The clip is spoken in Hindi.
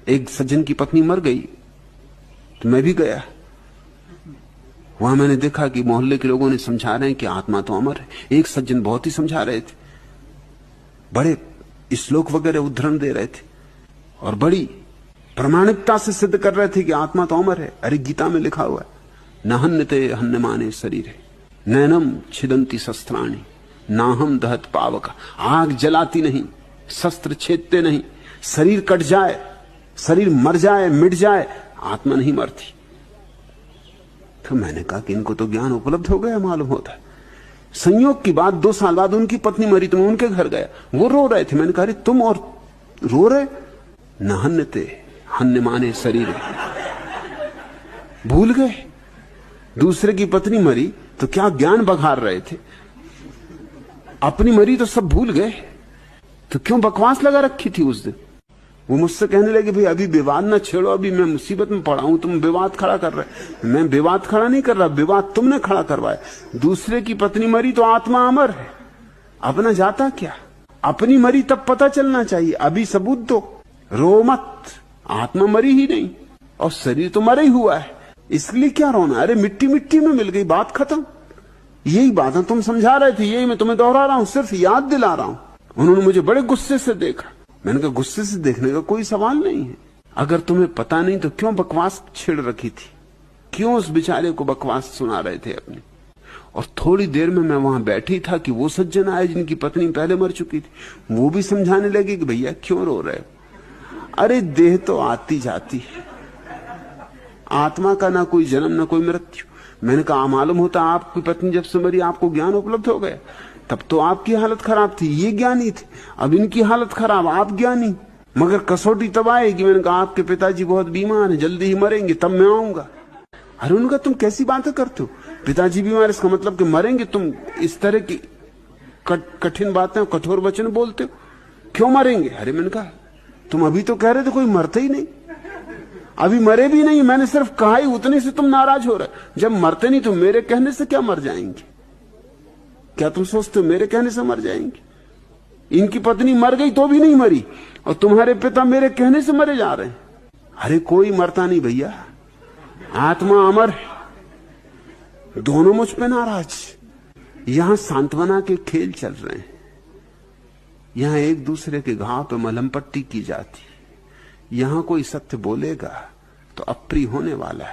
एक सज्जन की पत्नी मर गई तो मैं भी गया। वहां मैंने देखा कि मोहल्ले के लोगों ने समझा रहे हैं कि आत्मा तो अमर है। एक सज्जन बहुत ही समझा रहे थे, बड़े श्लोक वगैरह उद्धरण दे रहे थे और बड़ी प्रामाणिकता से सिद्ध कर रहे थे कि आत्मा तो अमर है। अरे गीता में लिखा हुआ है, न हन्यते हन्यमाने शरीरे नैनम छिदंती शस्त्राणि नाहम दहत पावक। आग जलाती नहीं, शस्त्र छेदते नहीं, शरीर कट जाए, शरीर मर जाए, मिट जाए, आत्मा नहीं मरती। तो मैंने कहा कि इनको तो ज्ञान उपलब्ध हो गया मालूम होता है। संयोग की बात 2 साल बाद उनकी पत्नी मरी तो मैं उनके घर गया, वो रो रहे थे। मैंने कहा अरे तुम और रो रहे? न हन्यते हन्यमाने शरीर। भूल गए दूसरे की पत्नी मरी तो क्या ज्ञान बघार रहे थे, अपनी मरी तो सब भूल गए। तो क्यों बकवास लगा रखी थी उस दिन? वो मुझसे कहने लगे भाई अभी विवाद ना छेड़ो, अभी मैं मुसीबत में पड़ा हूं, तुम विवाद खड़ा कर रहे। मैं विवाद खड़ा नहीं कर रहा, विवाद तुमने खड़ा करवाया। दूसरे की पत्नी मरी तो आत्मा अमर है, अपना जाता क्या? अपनी मरी तब पता चलना चाहिए, अभी सबूत दो, रो मत। आत्मा मरी ही नहीं और शरीर तो मरा ही हुआ है, इसलिए क्या रोना? अरे मिट्टी मिट्टी में मिल गई, बात खत्म। यही बात तुम समझा रहे थे, यही मैं तुम्हें दोहरा रहा हूं, सिर्फ याद दिला रहा हूं। उन्होंने मुझे बड़े गुस्से से देखा। मैंने कहा गुस्से से देखने का कोई सवाल नहीं है। अगर तुम्हें पता नहीं तो क्यों बकवास छेड़ रखी थी? क्यों उस बेचारे को बकवास सुना रहे थे अपनी? और थोड़ी देर में मैं वहां बैठी था कि वो सज्जन आए जिनकी पत्नी पहले मर चुकी थी। वो भी समझाने लगे कि भैया क्यों रो रहे हो? अरे देह तो आती जाती है, आत्मा का ना कोई जन्म ना कोई मृत्यु। मैंने कहा मालूम होता आपकी पत्नी जब से मरी आपको ज्ञान उपलब्ध हो गया, तब तो आपकी हालत खराब थी, ये ज्ञानी थे। अब इनकी हालत खराब, आप ज्ञानी। मगर कसौटी तब आएगी। मैंने कहा आपके पिताजी बहुत बीमार हैं, जल्दी ही मरेंगे, तब मैं आऊंगा। अरे उनका तुम कैसी बातें करते हो? पिताजी बीमार इसका मतलब कि मरेंगे? तुम इस तरह की कठिन बातें, कठोर वचन बोलते हो, क्यों मरेंगे? अरे मैंने कहा तुम अभी तो कह रहे थे कोई मरते ही नहीं, अभी मरे भी नहीं। मैंने सिर्फ कहा ही, उतने से तुम नाराज हो रहे। जब मरते नहीं तो मेरे कहने से क्या मर जाएंगे? क्या तुम सोचते हो मेरे कहने से मर जाएंगे? इनकी पत्नी मर गई तो भी नहीं मरी और तुम्हारे पिता मेरे कहने से मरे जा रहे हैं। अरे कोई मरता नहीं भैया, आत्मा अमर है। दोनों मुझ पे नाराज। यहां सांत्वना के खेल चल रहे हैं, यहां एक दूसरे के घाव पे मलहम पट्टी की जाती है। यहां कोई सत्य बोलेगा तो अप्रिय होने वाला है।